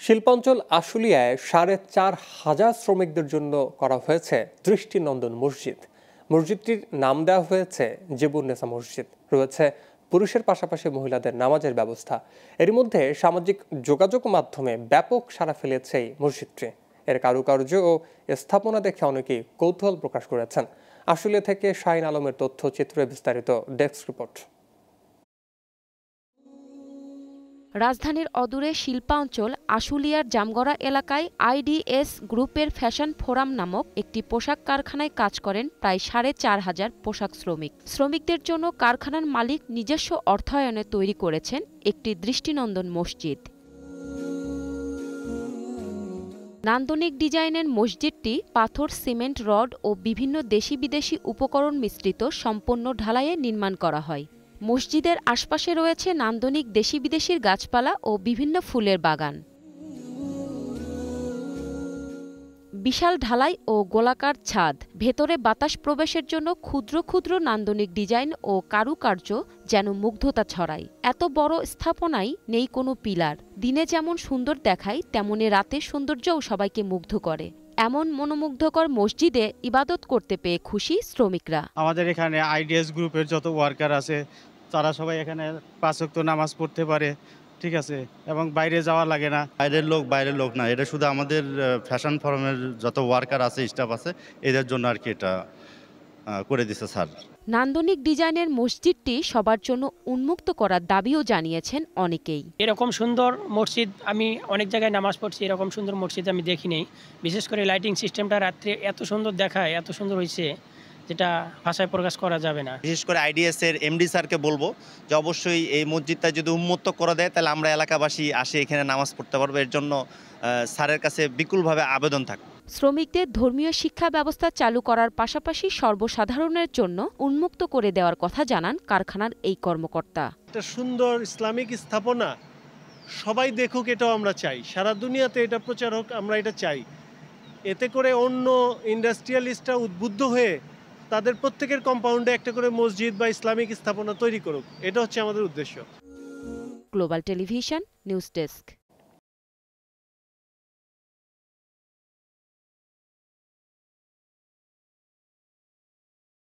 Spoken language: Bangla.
শিল্পাঞ্চল আশুলিয়ায় ৪,৫০০ শ্রমিকদের জন্য করা হয়েছে দৃষ্টিনন্দন মসজিদ। মসজিদটির নাম দেওয়া হয়েছে জেবুন্নেসা মসজিদ। রয়েছে পুরুষের পাশাপাশি মহিলাদের নামাজের ব্যবস্থা। এর মধ্যে সামাজিক যোগাযোগ মাধ্যমে ব্যাপক সাড়া ফেলেছে এই মসজিদটি। এর কারুকার্য ও স্থাপনা দেখে অনেকেই কৌতূহল প্রকাশ করেছেন। আশুলিয়া থেকে শাহিন আলমের তথ্যচিত্রে বিস্তারিত ডেস্ক রিপোর্ট। রাজধানীর অদূরে শিল্পাঞ্চল আশুলিয়ার জামগড়া এলাকায় আইডিএস গ্রুপের ফ্যাশন ফোরাম নামক একটি পোশাক কারখানায় কাজ করেন প্রায় ৪,৫০০ পোশাক শ্রমিক। শ্রমিকদের জন্য কারখানার মালিক নিজস্ব অর্থায়নে তৈরি করেছেন একটি দৃষ্টিনন্দন মসজিদ। নান্দনিক ডিজাইনের মসজিদটি পাথর, সিমেন্ট, রড ও বিভিন্ন দেশি বিদেশি উপকরণ মিশ্রিত সম্পূর্ণ ঢালাইয়ে নির্মাণ করা হয়। মসজিদের আশপাশে রয়েছে নান্দনিক দেশি বিদেশির গাছপালা ও বিভিন্ন ফুলের বাগান। বিশাল ঢালাই ও গোলাকার ছাদ, ভেতরে বাতাস প্রবেশের জন্য ক্ষুদ্র ক্ষুদ্র নান্দনিক ডিজাইন ও কারুকার্য যেন মুগ্ধতা ছড়ায়। এত বড় স্থাপনায় নেই কোনো পিলার। দিনে যেমন সুন্দর দেখায়, তেমনি রাতের সৌন্দর্যও সবাইকে মুগ্ধ করে। এমন মনোমুগ্ধকর মসজিদে ইবাদত করতে পেয়ে খুশি শ্রমিকরা। আমাদের এখানে আইডিএস গ্রুপের যত ওয়ার্কার আছে তারা সবাই এখানে ৫ ওয়াক্ত নামাজ পড়তে পারে, ঠিক আছে, এবং বাইরে যাওয়া লাগে না। বাইরের লোক না, এটা শুধু আমাদের ফ্যাশন ফরমের যত ওয়ার্কার আছে, স্টাফ আছে, এদের জন্য আর কি এটা করে দিছে স্যার। নান্দনিক ডিজাইনের মসজিদটি সবার জন্য উন্মুক্ত করার দাবিও জানিয়েছেন অনেকেই। এরকম সুন্দর মসজিদ আমি অনেক জায়গায় নামাজ পড়ছি, এরকম সুন্দর মসজিদ আমি দেখি নেই। বিশেষ করে লাইটিং সিস্টেমটা রাত্রে এত সুন্দর দেখায়, এত সুন্দর হয়েছে যেটা ভাষায় প্রকাশ করা যাবে না। বিশেষ করে আইডিএস এর এমডি স্যারকে বলবো যে অবশ্যই এই মসজিদটা যদি উন্মুক্ত করে দেয় তাহলে আমরা এলাকাবাসী আসে এখানে নামাজ পড়তে পারবো। এর জন্য স্যারের কাছে বিপুলভাবে আবেদন থাকে। শ্রমিকদের ধর্মীয় শিক্ষা ব্যবস্থা চালু করার পাশাপাশি সর্বসাধারণের জন্য উন্মুক্ত করে দেওয়ার কথা জানান কারখানার এই কর্মকর্তা। একটা সুন্দর ইসলামিক স্থাপনা সবাই দেখুক, এটাও আমরা চাই। সারা দুনিয়াতে এটা প্রচার হোক, আমরা এটা চাই। এতে করে অন্য ইন্ডাস্ট্রিয়ালিস্টরা উদ্বুদ্ধ হয়ে তাদের প্রত্যেকের কম্পাউন্ডে একটা করে মসজিদ বা ইসলামিক স্থাপনা তৈরি করুক। এটা হচ্ছে আমাদের উদ্দেশ্য। Global television news desk.